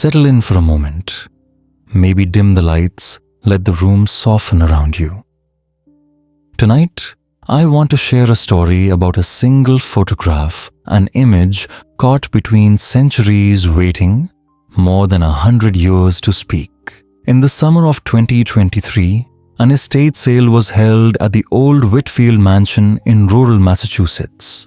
Settle in for a moment. Maybe dim the lights, let the room soften around you. Tonight, I want to share a story about a single photograph, an image caught between centuries waiting, more than 100 years to speak. In the summer of 2023, an estate sale was held at the old Whitfield mansion in rural Massachusetts.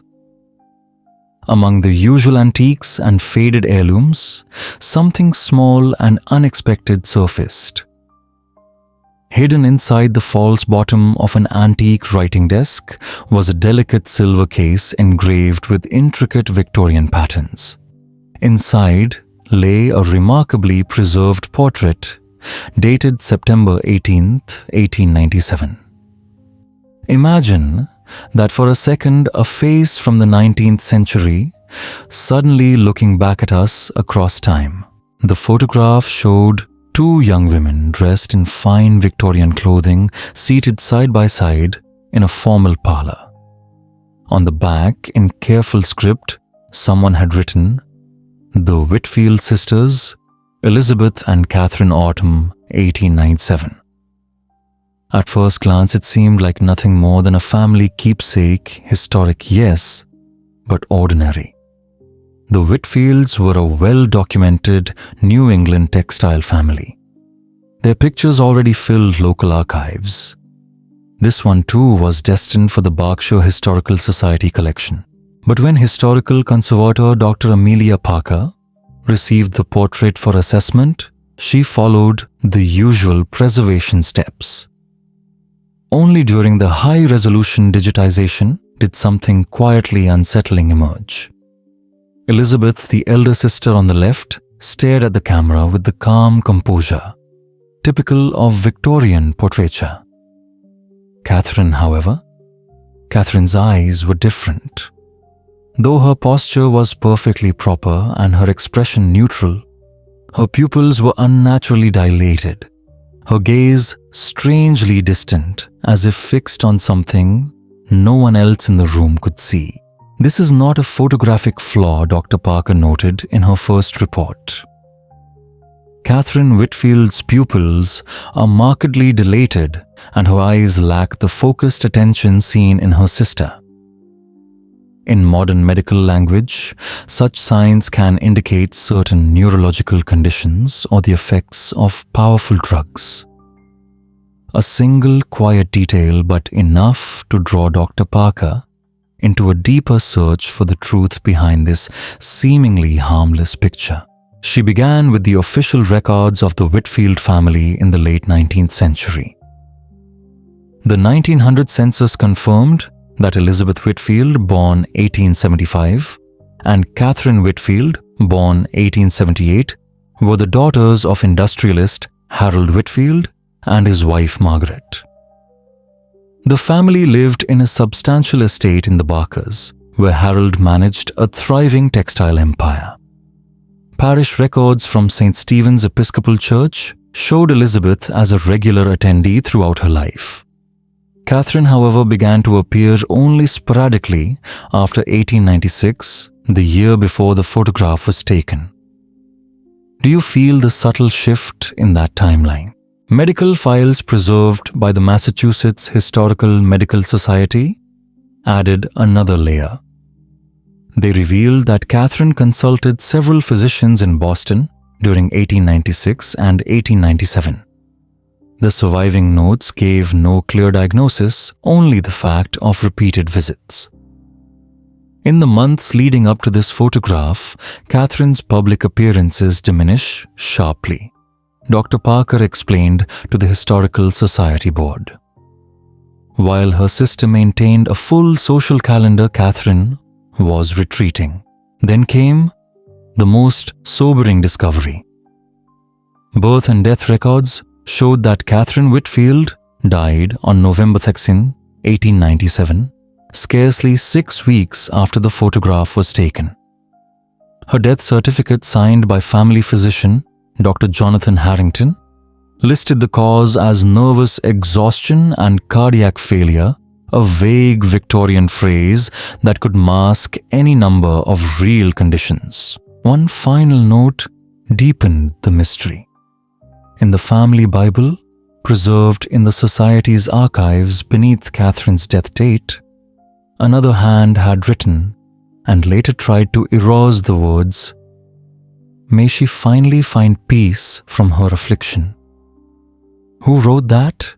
Among the usual antiques and faded heirlooms, something small and unexpected surfaced. Hidden inside the false bottom of an antique writing desk was a delicate silver case engraved with intricate Victorian patterns. Inside lay a remarkably preserved portrait dated September 18, 1897. Imagine that for a second a face from the 19th century suddenly looking back at us across time. The photograph showed two young women dressed in fine Victorian clothing seated side by side in a formal parlor. On the back, in careful script, someone had written, "The Whitfield Sisters, Elizabeth and Catherine Autumn, 1897. At first glance, it seemed like nothing more than a family keepsake, historic, yes, but ordinary. The Whitfields were a well-documented New England textile family. Their pictures already filled local archives. This one too was destined for the Berkshire Historical Society collection. But when historical conservator Dr. Amelia Parker received the portrait for assessment, she followed the usual preservation steps. Only during the high-resolution digitization did something quietly unsettling emerge. Elizabeth, the elder sister on the left, stared at the camera with the calm composure typical of Victorian portraiture. Catherine's eyes were different. Though her posture was perfectly proper and her expression neutral, her pupils were unnaturally dilated, her gaze strangely distant, as if fixed on something no one else in the room could see. This is not a photographic flaw, Dr. Parker noted in her first report. Catherine Whitfield's pupils are markedly dilated and her eyes lack the focused attention seen in her sister. In modern medical language, such signs can indicate certain neurological conditions or the effects of powerful drugs. A single quiet detail, but enough to draw Dr. Parker into a deeper search for the truth behind this seemingly harmless picture. She began with the official records of the Whitfield family in the late 19th century. The 1900 census confirmed that Elizabeth Whitfield, born 1875, and Catherine Whitfield, born 1878, were the daughters of industrialist Harold Whitfield and his wife Margaret. The family lived in a substantial estate in the Barkers, where Harold managed a thriving textile empire. Parish records from St. Stephen's Episcopal Church showed Elizabeth as a regular attendee throughout her life. Catherine, however, began to appear only sporadically after 1896, the year before the photograph was taken. Do you feel the subtle shift in that timeline? Medical files preserved by the Massachusetts Historical Medical Society added another layer. They revealed that Catherine consulted several physicians in Boston during 1896 and 1897. The surviving notes gave no clear diagnosis, only the fact of repeated visits. In the months leading up to this photograph, Catherine's public appearances diminished sharply. Dr. Parker explained to the Historical Society board. While her sister maintained a full social calendar, Catherine was retreating. Then came the most sobering discovery. Birth and death records showed that Catherine Whitfield died on November 2, 1897, scarcely 6 weeks after the photograph was taken. Her death certificate, signed by family physician Dr. Jonathan Harrington, listed the cause as nervous exhaustion and cardiac failure, a vague Victorian phrase that could mask any number of real conditions. One final note deepened the mystery. In the family Bible, preserved in the Society's archives beneath Catherine's death date, another hand had written and later tried to erase the words, "May she finally find peace from her affliction." Who wrote that,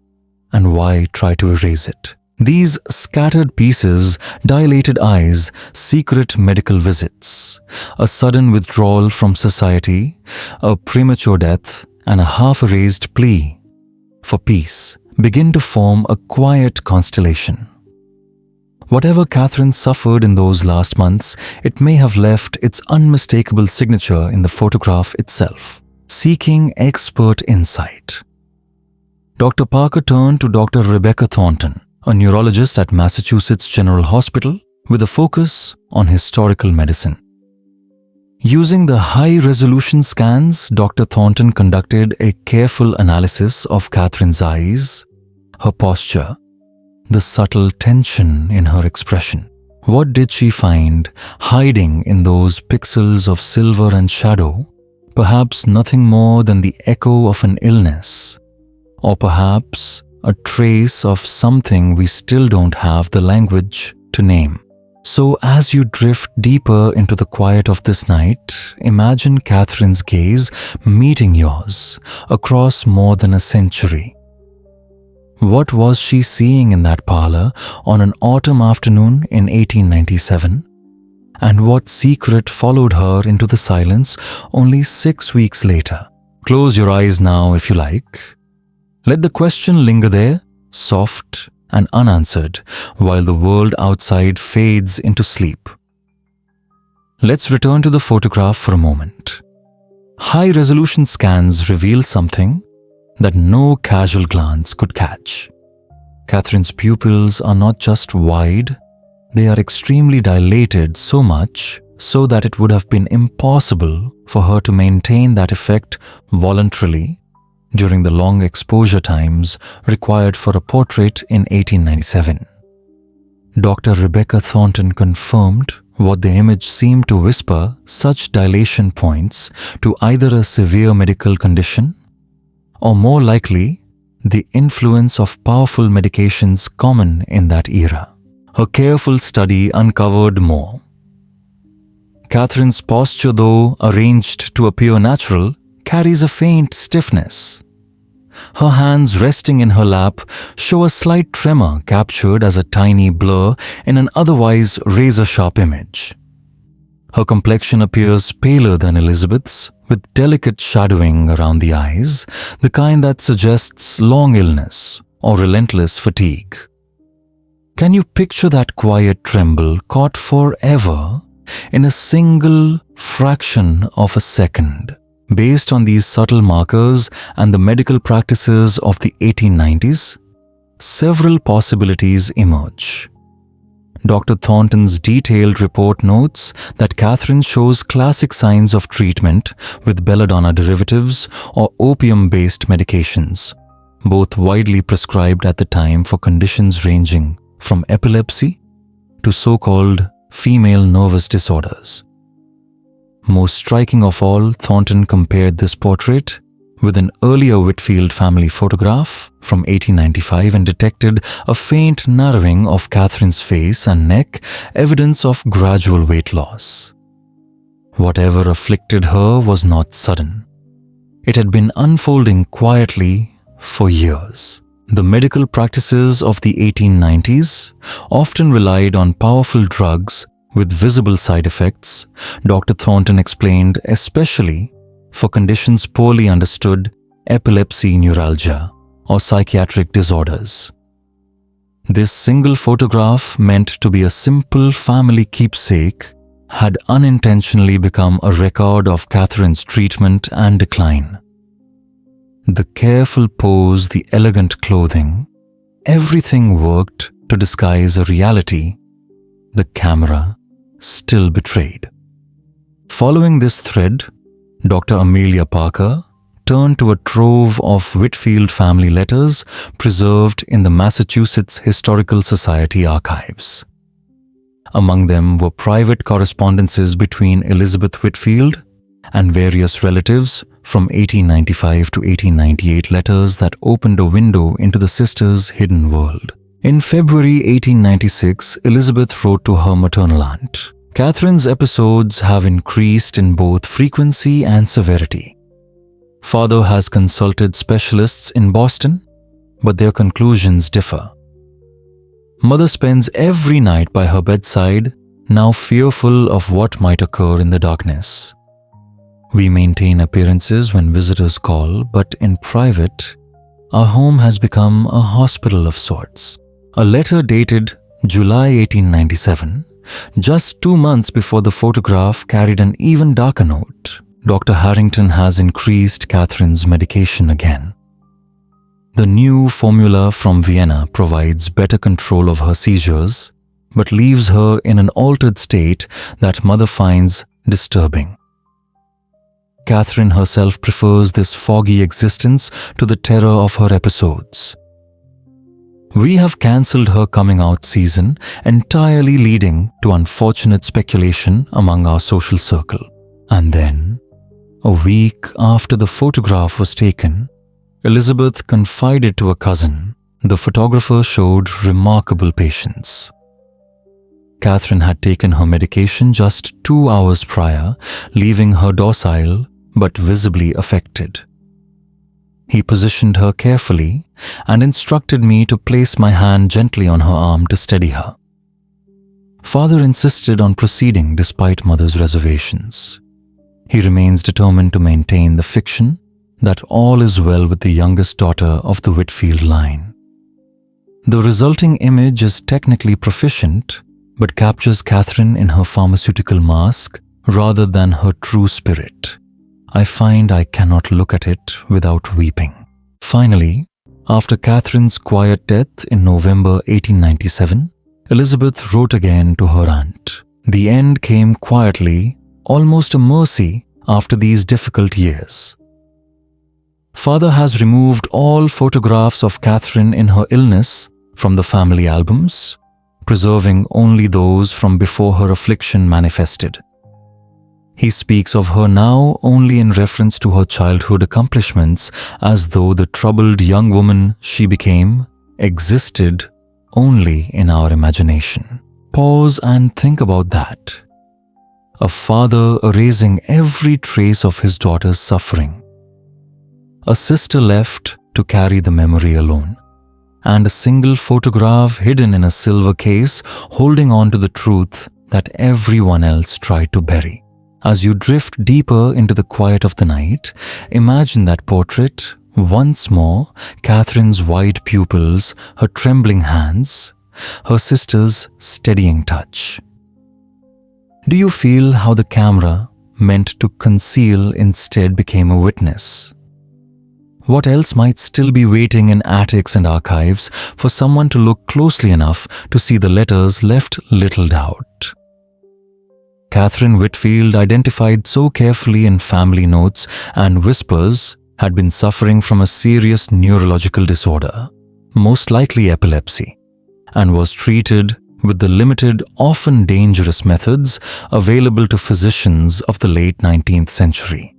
and why try to erase it? These scattered pieces, dilated eyes, secret medical visits, a sudden withdrawal from society, a premature death, and a half-erased plea for peace begin to form a quiet constellation. Whatever Catherine suffered in those last months, it may have left its unmistakable signature in the photograph itself. Seeking expert insight, Dr. Parker turned to Dr. Rebecca Thornton, a neurologist at Massachusetts General Hospital with a focus on historical medicine. Using the high-resolution scans, Dr. Thornton conducted a careful analysis of Catherine's eyes, her posture, the subtle tension in her expression. What did she find hiding in those pixels of silver and shadow? Perhaps nothing more than the echo of an illness, or perhaps a trace of something we still don't have the language to name. So as you drift deeper into the quiet of this night, imagine Catherine's gaze meeting yours across more than a century. What was she seeing in that parlor on an autumn afternoon in 1897? And what secret followed her into the silence only 6 weeks later? Close your eyes now if you like. Let the question linger there, soft and unanswered, while the world outside fades into sleep. Let's return to the photograph for a moment. High-resolution scans reveal something that no casual glance could catch. Catherine's pupils are not just wide, they are extremely dilated, so much so that it would have been impossible for her to maintain that effect voluntarily during the long exposure times required for a portrait in 1897. Dr. Rebecca Thornton confirmed what the image seemed to whisper: such dilation points to either a severe medical condition or, more likely, the influence of powerful medications common in that era. Her careful study uncovered more. Catherine's posture, though arranged to appear natural, carries a faint stiffness. Her hands resting in her lap show a slight tremor captured as a tiny blur in an otherwise razor-sharp image. Her complexion appears paler than Elizabeth's, with delicate shadowing around the eyes, the kind that suggests long illness or relentless fatigue. Can you picture that quiet tremble caught forever in a single fraction of a second? Based on these subtle markers and the medical practices of the 1890s, several possibilities emerge. Dr. Thornton's detailed report notes that Catherine shows classic signs of treatment with belladonna derivatives or opium-based medications, both widely prescribed at the time for conditions ranging from epilepsy to so-called female nervous disorders. Most striking of all, Thornton compared this portrait with an earlier Whitfield family photograph from 1895 and detected a faint narrowing of Catherine's face and neck, evidence of gradual weight loss. Whatever afflicted her was not sudden. It had been unfolding quietly for years. The medical practices of the 1890s often relied on powerful drugs with visible side effects, Dr. Thornton explained, especially for conditions poorly understood, epilepsy, neuralgia, or psychiatric disorders. This single photograph, meant to be a simple family keepsake, had unintentionally become a record of Catherine's treatment and decline. The careful pose, the elegant clothing, everything worked to disguise a reality the camera still betrayed. Following this thread, Dr. Amelia Parker turned to a trove of Whitfield family letters preserved in the Massachusetts Historical Society archives. Among them were private correspondences between Elizabeth Whitfield and various relatives from 1895 to 1898 letters that opened a window into the sisters' hidden world. In February 1896, Elizabeth wrote to her maternal aunt, "Catherine's episodes have increased in both frequency and severity. Father has consulted specialists in Boston, but their conclusions differ. Mother spends every night by her bedside, now fearful of what might occur in the darkness. We maintain appearances when visitors call, but in private, our home has become a hospital of sorts." A letter dated July 1897, just 2 months before the photograph, carried an even darker note. Dr. Harrington has increased Catherine's medication again. The new formula from Vienna provides better control of her seizures, but leaves her in an altered state that mother finds disturbing. Catherine herself prefers this foggy existence to the terror of her episodes. "We have cancelled her coming out season, entirely leading to unfortunate speculation among our social circle." And then, a week after the photograph was taken, Elizabeth confided to a cousin. The photographer showed remarkable patience. Catherine had taken her medication just 2 hours prior, leaving her docile but visibly affected. He positioned her carefully and instructed me to place my hand gently on her arm to steady her. Father insisted on proceeding despite mother's reservations. He remains determined to maintain the fiction that all is well with the youngest daughter of the Whitfield line. The resulting image is technically proficient, but captures Catherine in her pharmaceutical mask rather than her true spirit. I find I cannot look at it without weeping. Finally, after Catherine's quiet death in November 1897, Elizabeth wrote again to her aunt. The end came quietly, almost a mercy after these difficult years. Father has removed all photographs of Catherine in her illness from the family albums, preserving only those from before her affliction manifested. He speaks of her now only in reference to her childhood accomplishments, as though the troubled young woman she became existed only in our imagination. Pause and think about that. A father erasing every trace of his daughter's suffering. A sister left to carry the memory alone. And a single photograph hidden in a silver case holding on to the truth that everyone else tried to bury. As you drift deeper into the quiet of the night, imagine that portrait once more, Catherine's wide pupils, her trembling hands, her sister's steadying touch. Do you feel how the camera, meant to conceal, instead became a witness? What else might still be waiting in attics and archives for someone to look closely enough to see the letters left little doubt? Catherine Whitfield, identified so carefully in family notes and whispers, had been suffering from a serious neurological disorder, most likely epilepsy, and was treated with the limited, often dangerous methods available to physicians of the late 19th century.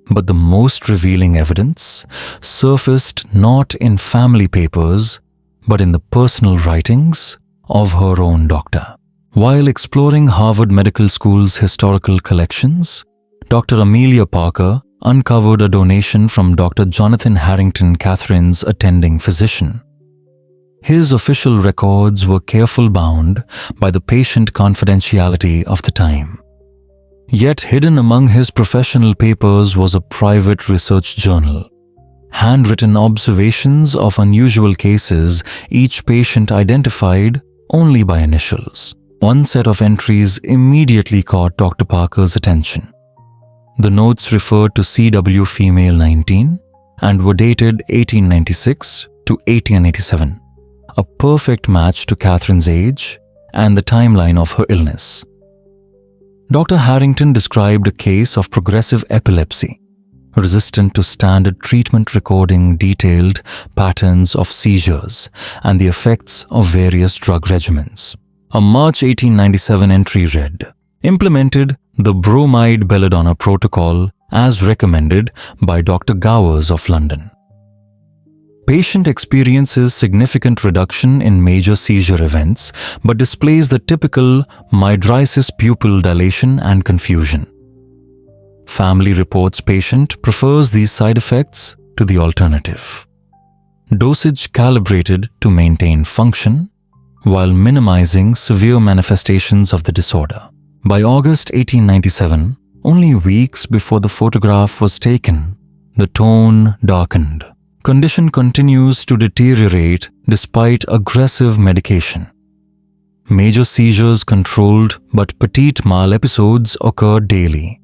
But the most revealing evidence surfaced not in family papers, but in the personal writings of her own doctor. While exploring Harvard Medical School's historical collections, Dr. Amelia Parker uncovered a donation from Dr. Jonathan Harrington, Catherine's attending physician. His official records were carefully bound by the patient confidentiality of the time. Yet hidden among his professional papers was a private research journal. Handwritten observations of unusual cases, each patient identified only by initials. One set of entries immediately caught Dr. Parker's attention. The notes referred to CW female 19 and were dated 1896 to 1887, a perfect match to Catherine's age and the timeline of her illness. Dr. Harrington described a case of progressive epilepsy, resistant to standard treatment, recording detailed patterns of seizures and the effects of various drug regimens. A March 1897 entry read, "Implemented the bromide belladonna protocol as recommended by Dr. Gowers of London. Patient experiences significant reduction in major seizure events but displays the typical mydriasis pupil dilation and confusion. Family reports patient prefers these side effects to the alternative. Dosage calibrated to maintain function while minimizing severe manifestations of the disorder. By August 1897, only weeks before the photograph was taken, the tone darkened. Condition continues to deteriorate despite aggressive medication. Major seizures controlled but petit mal episodes occur daily.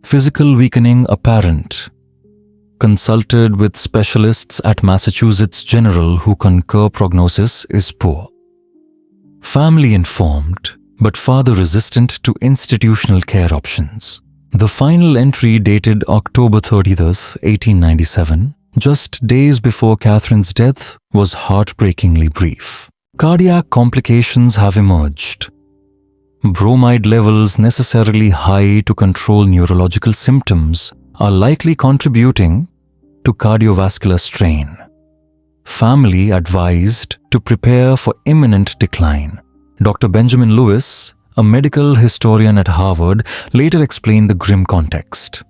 Physical weakening apparent. Consulted with specialists at Massachusetts General who concur prognosis is poor. Family informed, but father resistant to institutional care options. The final entry dated October 30th, 1897, just days before Catherine's death, was heartbreakingly brief. Cardiac complications have emerged. Bromide levels necessarily high to control neurological symptoms are likely contributing to cardiovascular strain. Family advised to prepare for imminent decline. Dr. Benjamin Lewis, a medical historian at Harvard, later explained the grim context.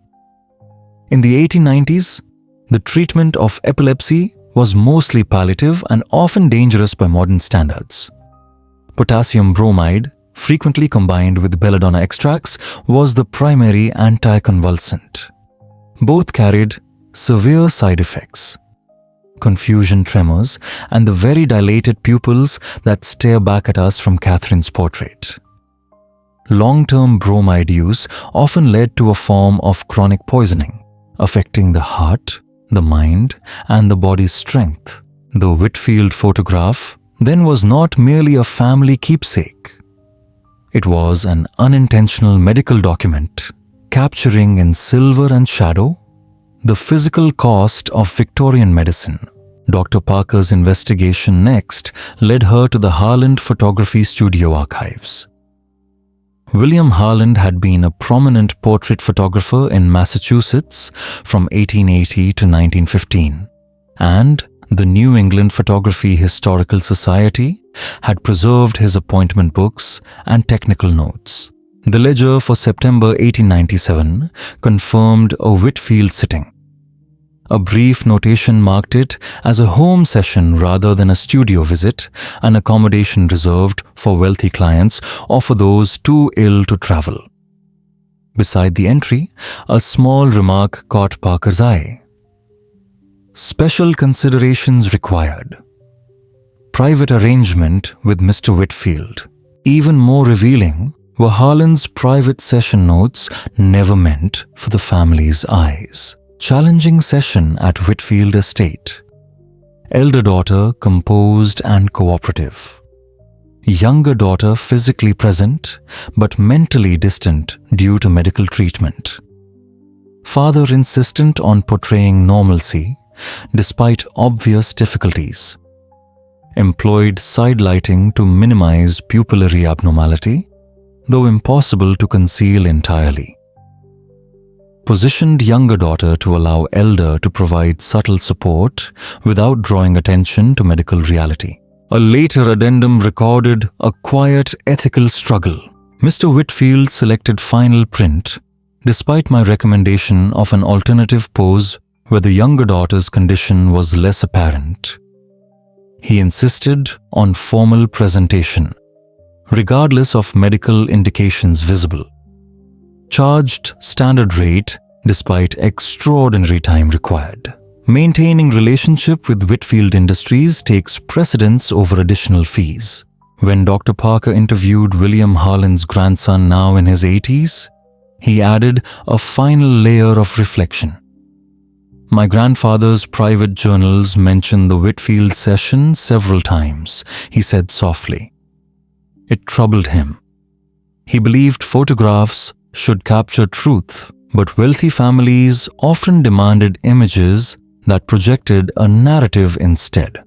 In the 1890s, the treatment of epilepsy was mostly palliative and often dangerous by modern standards. Potassium bromide, frequently combined with belladonna extracts, was the primary anticonvulsant. Both carried severe side effects: confusion, tremors, and the very dilated pupils that stare back at us from Catherine's portrait. Long-term bromide use often led to a form of chronic poisoning, affecting the heart, the mind, and the body's strength. The Whitfield photograph then was not merely a family keepsake. It was an unintentional medical document, capturing in silver and shadow the physical cost of Victorian medicine. Dr. Parker's investigation next led her to the Harland Photography Studio archives. William Harland had been a prominent portrait photographer in Massachusetts from 1880 to 1915, and the New England Photography Historical Society had preserved his appointment books and technical notes. The ledger for September 1897 confirmed a Whitfield sitting. A brief notation marked it as a home session rather than a studio visit, an accommodation reserved for wealthy clients or for those too ill to travel. Beside the entry, a small remark caught Parker's eye. Special considerations required. Private arrangement with Mr. Whitfield. Even more revealing were Harland's private session notes, never meant for the family's eyes. Challenging session at Whitfield Estate. Elder daughter composed and cooperative. Younger daughter physically present but mentally distant due to medical treatment. Father insistent on portraying normalcy despite obvious difficulties. Employed side lighting to minimize pupillary abnormality, though impossible to conceal entirely. Positioned younger daughter to allow elder to provide subtle support without drawing attention to medical reality. A later addendum recorded a quiet ethical struggle. Mr. Whitfield selected final print despite my recommendation of an alternative pose where the younger daughter's condition was less apparent. He insisted on formal presentation, regardless of medical indications visible. Charged standard rate despite extraordinary time required. Maintaining relationship with Whitfield Industries takes precedence over additional fees. When Dr. Parker interviewed William Harland's grandson, now in his 80s, he added a final layer of reflection. My grandfather's private journals mention the Whitfield session several times, he said softly. It troubled him. He believed photographs should capture truth, but wealthy families often demanded images that projected a narrative instead.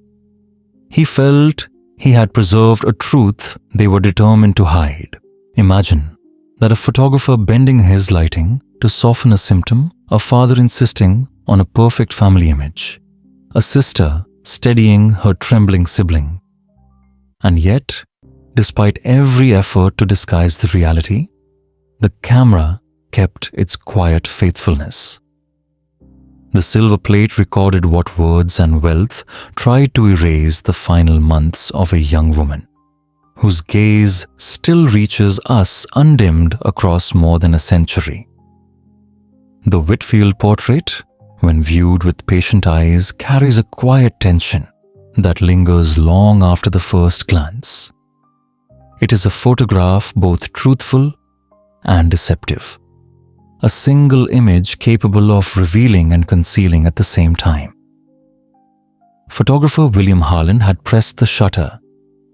He felt he had preserved a truth they were determined to hide. Imagine that a photographer bending his lighting to soften a symptom, a father insisting on a perfect family image, a sister steadying her trembling sibling. And yet, despite every effort to disguise the reality, the camera kept its quiet faithfulness. The silver plate recorded what words and wealth tried to erase the final months of a young woman, whose gaze still reaches us undimmed across more than a century. The Whitfield portrait, when viewed with patient eyes, carries a quiet tension that lingers long after the first glance. It is a photograph both truthful and deceptive, a single image capable of revealing and concealing at the same time. Photographer William Harlan had pressed the shutter,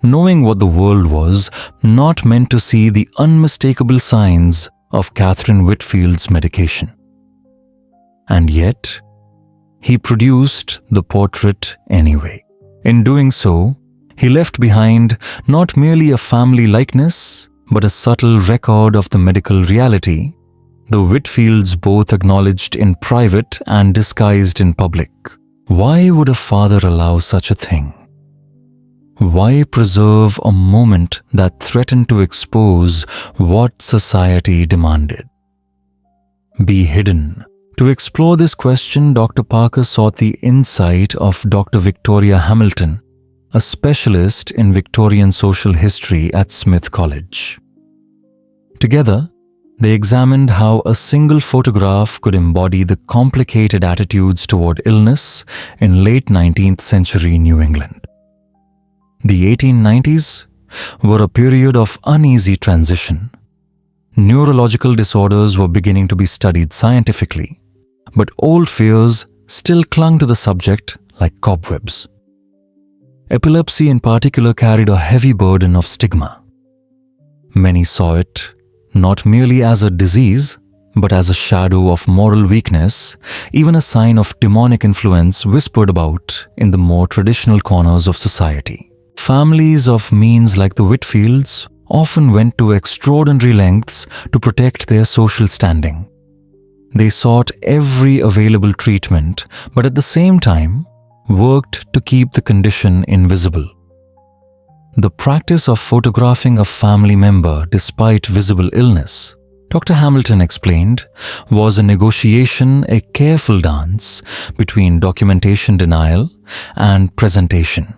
knowing what the world was not meant to see the unmistakable signs of Catherine Whitfield's medication. And yet, he produced the portrait anyway. In doing so, he left behind not merely a family likeness, but a subtle record of the medical reality the Whitfields both acknowledged in private and disguised in public. Why would a father allow such a thing? Why preserve a moment that threatened to expose what society demanded? Be hidden. To explore this question, Dr. Parker sought the insight of Dr. Victoria Hamilton, a specialist in Victorian social history at Smith College. Together, they examined how a single photograph could embody the complicated attitudes toward illness in late 19th century New England. The 1890s were a period of uneasy transition. Neurological disorders were beginning to be studied scientifically, but old fears still clung to the subject like cobwebs. Epilepsy in particular carried a heavy burden of stigma. Many saw it not merely as a disease, but as a shadow of moral weakness, even a sign of demonic influence whispered about in the more traditional corners of society. Families of means like the Whitfields often went to extraordinary lengths to protect their social standing. They sought every available treatment, but at the same time, worked to keep the condition invisible. The practice of photographing a family member despite visible illness, Dr. Hamilton explained, was a negotiation, a careful dance between documentation denial and presentation.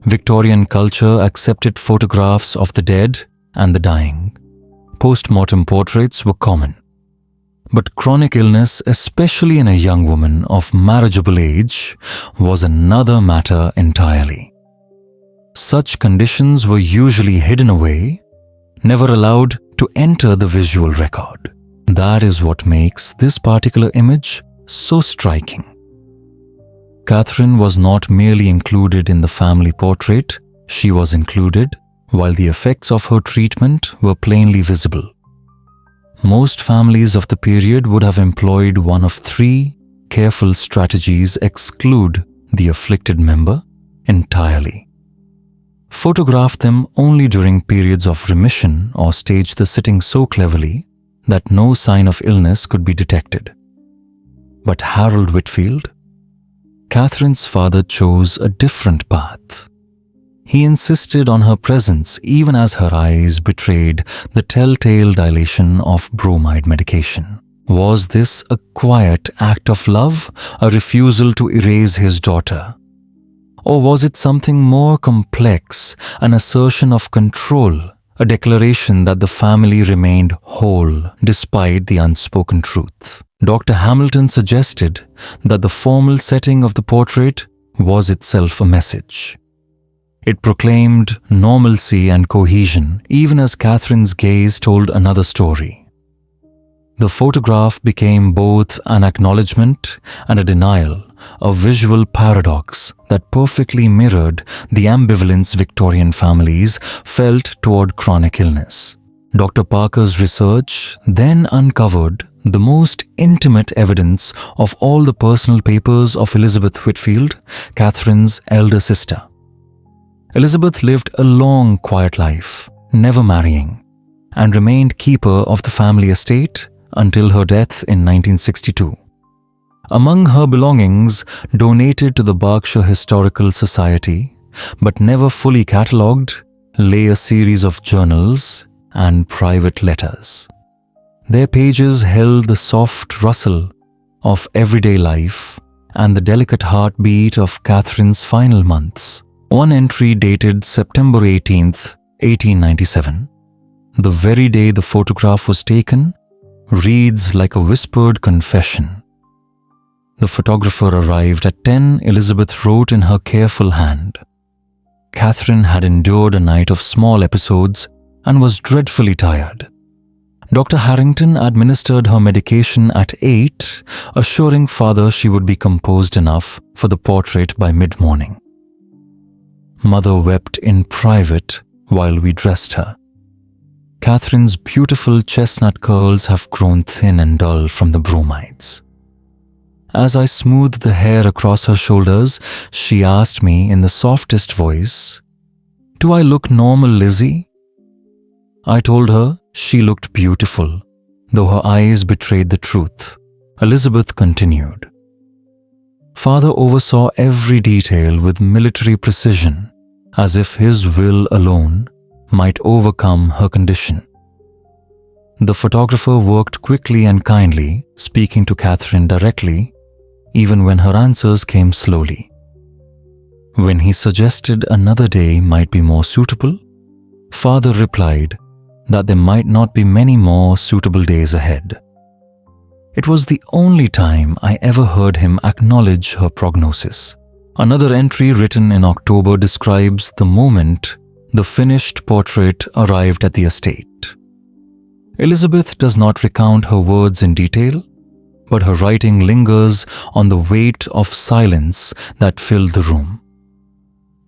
Victorian culture accepted photographs of the dead and the dying. Post-mortem portraits were common. But chronic illness, especially in a young woman of marriageable age, was another matter entirely. Such conditions were usually hidden away, never allowed to enter the visual record. That is what makes this particular image so striking. Catherine was not merely included in the family portrait, she was included while the effects of her treatment were plainly visible. Most families of the period would have employed one of three careful strategies: exclude the afflicted member entirely, photograph them only during periods of remission, or stage the sitting so cleverly that no sign of illness could be detected. But Harold Whitfield, Catherine's father, chose a different path. He insisted on her presence even as her eyes betrayed the telltale dilation of bromide medication. Was this a quiet act of love, a refusal to erase his daughter? Or was it something more complex, an assertion of control, a declaration that the family remained whole despite the unspoken truth? Dr. Hamilton suggested that the formal setting of the portrait was itself a message. It proclaimed normalcy and cohesion, even as Catherine's gaze told another story. The photograph became both an acknowledgement and a denial, a visual paradox that perfectly mirrored the ambivalence Victorian families felt toward chronic illness. Dr. Parker's research then uncovered the most intimate evidence of all the personal papers of Elizabeth Whitfield, Catherine's elder sister. Elizabeth lived a long, quiet life, never marrying, and remained keeper of the family estate until her death in 1962. Among her belongings donated to the Berkshire Historical Society, but never fully catalogued, lay a series of journals and private letters. Their pages held the soft rustle of everyday life and the delicate heartbeat of Catherine's final months. One entry dated September 18th, 1897, the very day the photograph was taken, reads like a whispered confession. The photographer arrived at 10. Elizabeth wrote in her careful hand. Catherine had endured a night of small episodes and was dreadfully tired. Dr. Harrington administered her medication at 8, assuring father she would be composed enough for the portrait by mid-morning. Mother wept in private while we dressed her. Catherine's beautiful chestnut curls have grown thin and dull from the bromides. As I smoothed the hair across her shoulders, she asked me in the softest voice, "Do I look normal, Lizzie?" I told her she looked beautiful, though her eyes betrayed the truth. Elizabeth continued. Father oversaw every detail with military precision, as if his will alone might overcome her condition. The photographer worked quickly and kindly, speaking to Catherine directly, even when her answers came slowly. When he suggested another day might be more suitable, father replied that there might not be many more suitable days ahead. It was the only time I ever heard him acknowledge her prognosis. Another entry written in October describes the moment the finished portrait arrived at the estate. Elizabeth does not recount her words in detail, but her writing lingers on the weight of silence that filled the room.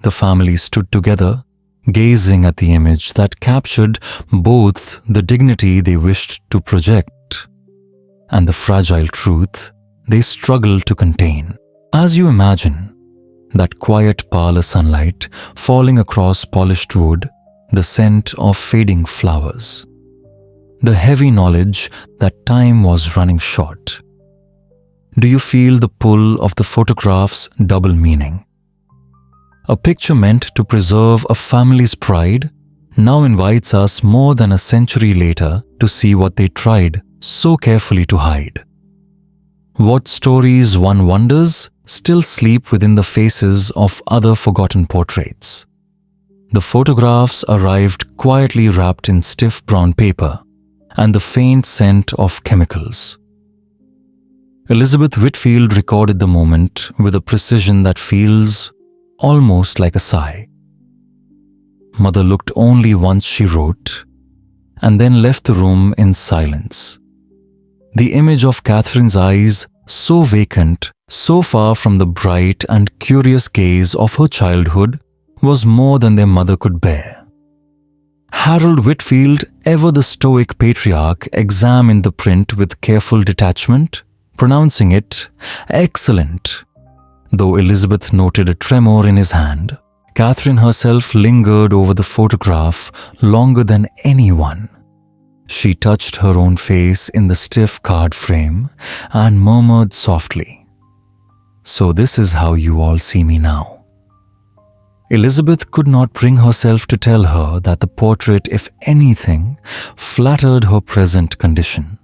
The family stood together, gazing at the image that captured both the dignity they wished to project and the fragile truth they struggled to contain. As you imagine that quiet parlor sunlight falling across polished wood, the scent of fading flowers, the heavy knowledge that time was running short, do you feel the pull of the photograph's double meaning? A picture meant to preserve a family's pride now invites us more than a century later to see what they tried so carefully to hide. What stories, one wonders, still sleep within the faces of other forgotten portraits. The photographs arrived quietly wrapped in stiff brown paper and the faint scent of chemicals. Elizabeth Whitfield recorded the moment with a precision that feels almost like a sigh. Mother looked only once she wrote, and then left the room in silence. The image of Catherine's eyes, so vacant, so far from the bright and curious gaze of her childhood, was more than their mother could bear. Harold Whitfield, ever the stoic patriarch, examined the print with careful detachment, pronouncing it excellent. Though Elizabeth noted a tremor in his hand, Catherine herself lingered over the photograph longer than anyone. She touched her own face in the stiff card frame and murmured softly, "So this is how you all see me now." Elizabeth could not bring herself to tell her that the portrait, if anything, flattered her present condition.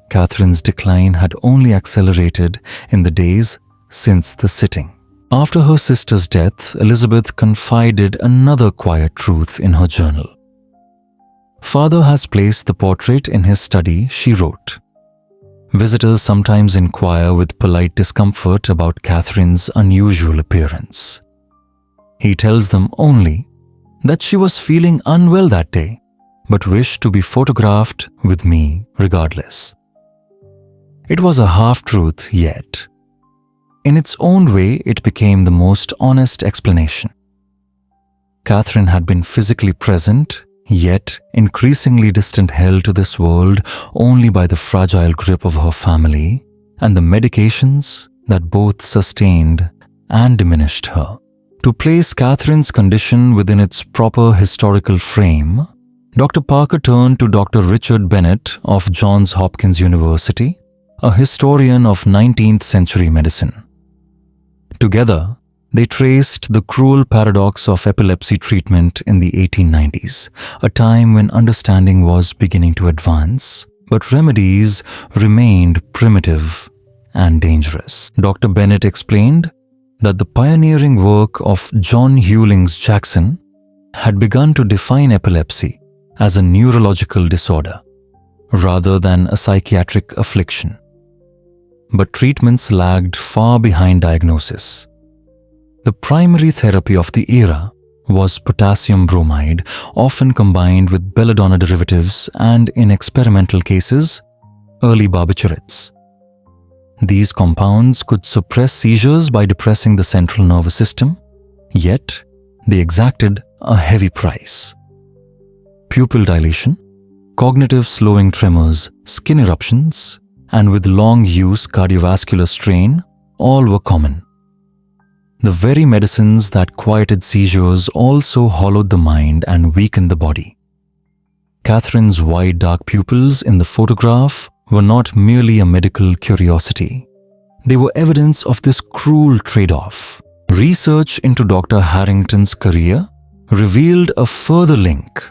Catherine's decline had only accelerated in the days since the sitting. After her sister's death, Elizabeth confided another quiet truth in her journal. "Father has placed the portrait in his study," she wrote. Visitors sometimes inquire with polite discomfort about Catherine's unusual appearance. He tells them only that she was feeling unwell that day, but wished to be photographed with me regardless. It was a half-truth, yet in its own way it became the most honest explanation. Catherine had been physically present, yet increasingly distant, held to this world only by the fragile grip of her family and the medications that both sustained and diminished her. To place Catherine's condition within its proper historical frame Dr. Parker turned to Dr. Richard Bennett of Johns Hopkins University, a historian of 19th century medicine. Together, they traced the cruel paradox of epilepsy treatment in the 1890s, a time when understanding was beginning to advance, but remedies remained primitive and dangerous. Dr. Bennett explained that the pioneering work of John Hewlings Jackson had begun to define epilepsy as a neurological disorder rather than a psychiatric affliction. But treatments lagged far behind diagnosis. The primary therapy of the era was potassium bromide, often combined with belladonna derivatives and, in experimental cases, early barbiturates. These compounds could suppress seizures by depressing the central nervous system, yet they exacted a heavy price. Pupil dilation, cognitive slowing tremors, skin eruptions, and with long use cardiovascular strain all were common. The very medicines that quieted seizures also hollowed the mind and weakened the body. Catherine's wide dark pupils in the photograph were not merely a medical curiosity. They were evidence of this cruel trade-off. Research into Dr. Harrington's career revealed a further link.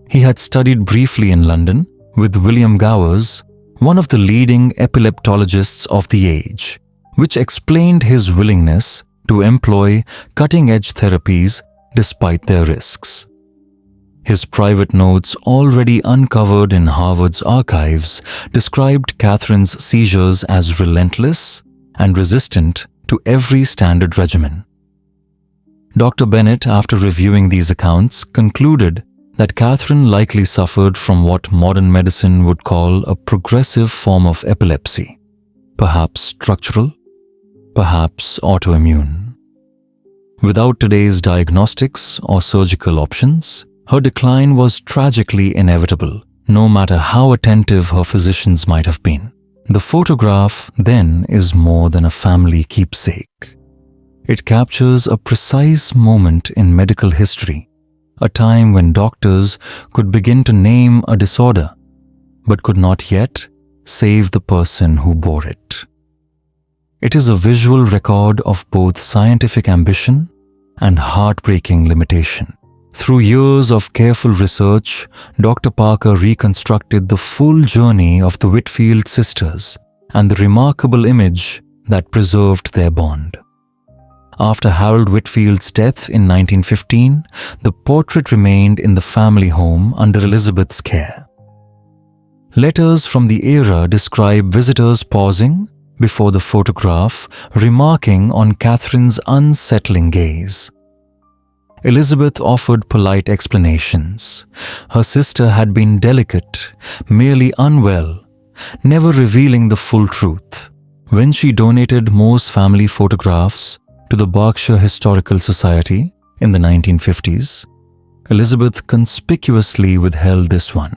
He had studied briefly in London with William Gowers, one of the leading epileptologists of the age, which explained his willingness to employ cutting-edge therapies despite their risks. His private notes, already uncovered in Harvard's archives, described Catherine's seizures as relentless and resistant to every standard regimen. Dr. Bennett, after reviewing these accounts, concluded that Catherine likely suffered from what modern medicine would call a progressive form of epilepsy, perhaps structural, perhaps autoimmune. Without today's diagnostics or surgical options, her decline was tragically inevitable, no matter how attentive her physicians might have been. The photograph, then, is more than a family keepsake. It captures a precise moment in medical history, a time when doctors could begin to name a disorder, but could not yet save the person who bore it. It is a visual record of both scientific ambition and heartbreaking limitation. Through years of careful research, Dr. Parker reconstructed the full journey of the Whitfield sisters and the remarkable image that preserved their bond. After Harold Whitfield's death in 1915, the portrait remained in the family home under Elizabeth's care. Letters from the era describe visitors pausing before the photograph, remarking on Catherine's unsettling gaze. Elizabeth offered polite explanations. Her sister had been delicate, merely unwell, never revealing the full truth. When she donated Moore's family photographs to the Berkshire Historical Society in the 1950s, Elizabeth conspicuously withheld this one.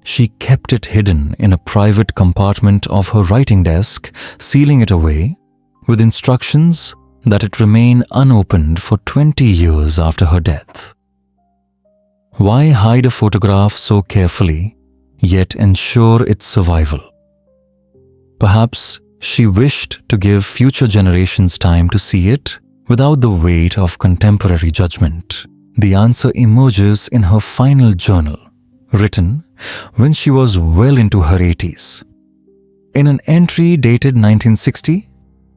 She kept it hidden in a private compartment of her writing desk, sealing it away with instructions that it remain unopened for 20 years after her death. Why hide a photograph so carefully, yet ensure its survival? Perhaps she wished to give future generations time to see it without the weight of contemporary judgment. The answer emerges in her final journal, written when she was well into her 80s. In an entry dated 1960,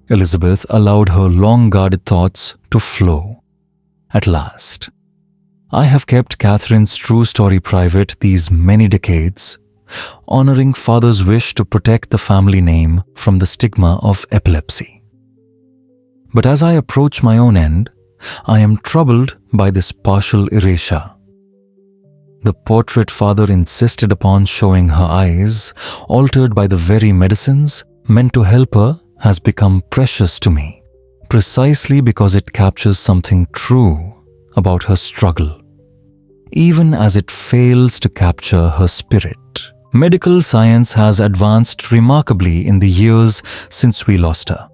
Elizabeth allowed her long-guarded thoughts to flow. At last, I have kept Catherine's true story private these many decades, honoring father's wish to protect the family name from the stigma of epilepsy. But as I approach my own end, I am troubled by this partial erasure. The portrait father insisted upon showing her eyes, altered by the very medicines meant to help her, has become precious to me, precisely because it captures something true about her struggle, even as it fails to capture her spirit. Medical science has advanced remarkably in the years since we lost her.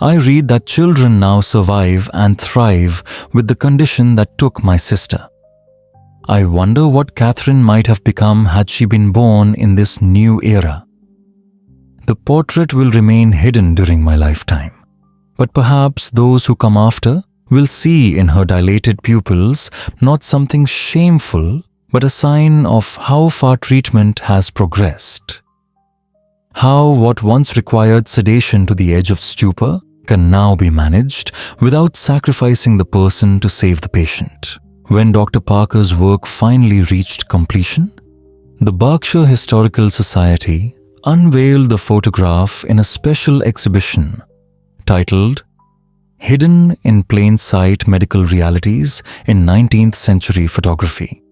I read that children now survive and thrive with the condition that took my sister. I wonder what Catherine might have become had she been born in this new era. The portrait will remain hidden during my lifetime, but perhaps those who come after will see in her dilated pupils not something shameful, but a sign of how far treatment has progressed. How what once required sedation to the edge of stupor can now be managed without sacrificing the person to save the patient. When Dr. Parker's work finally reached completion, the Berkshire Historical Society unveiled the photograph in a special exhibition titled Hidden in Plain Sight Medical Realities in 19th Century Photography.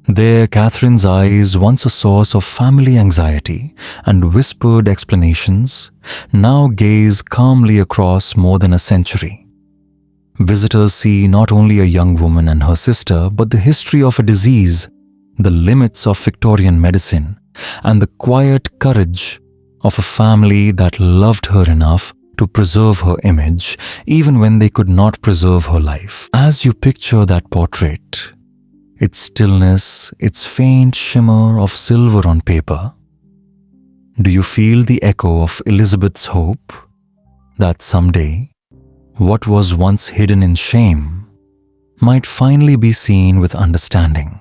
There, Catherine's eyes, once a source of family anxiety and whispered explanations, now gaze calmly across more than a century. Visitors see not only a young woman and her sister, but the history of a disease, the limits of Victorian medicine, and the quiet courage of a family that loved her enough to preserve her image, even when they could not preserve her life. As you picture that portrait, its stillness, its faint shimmer of silver on paper, do you feel the echo of Elizabeth's hope that someday, what was once hidden in shame might finally be seen with understanding?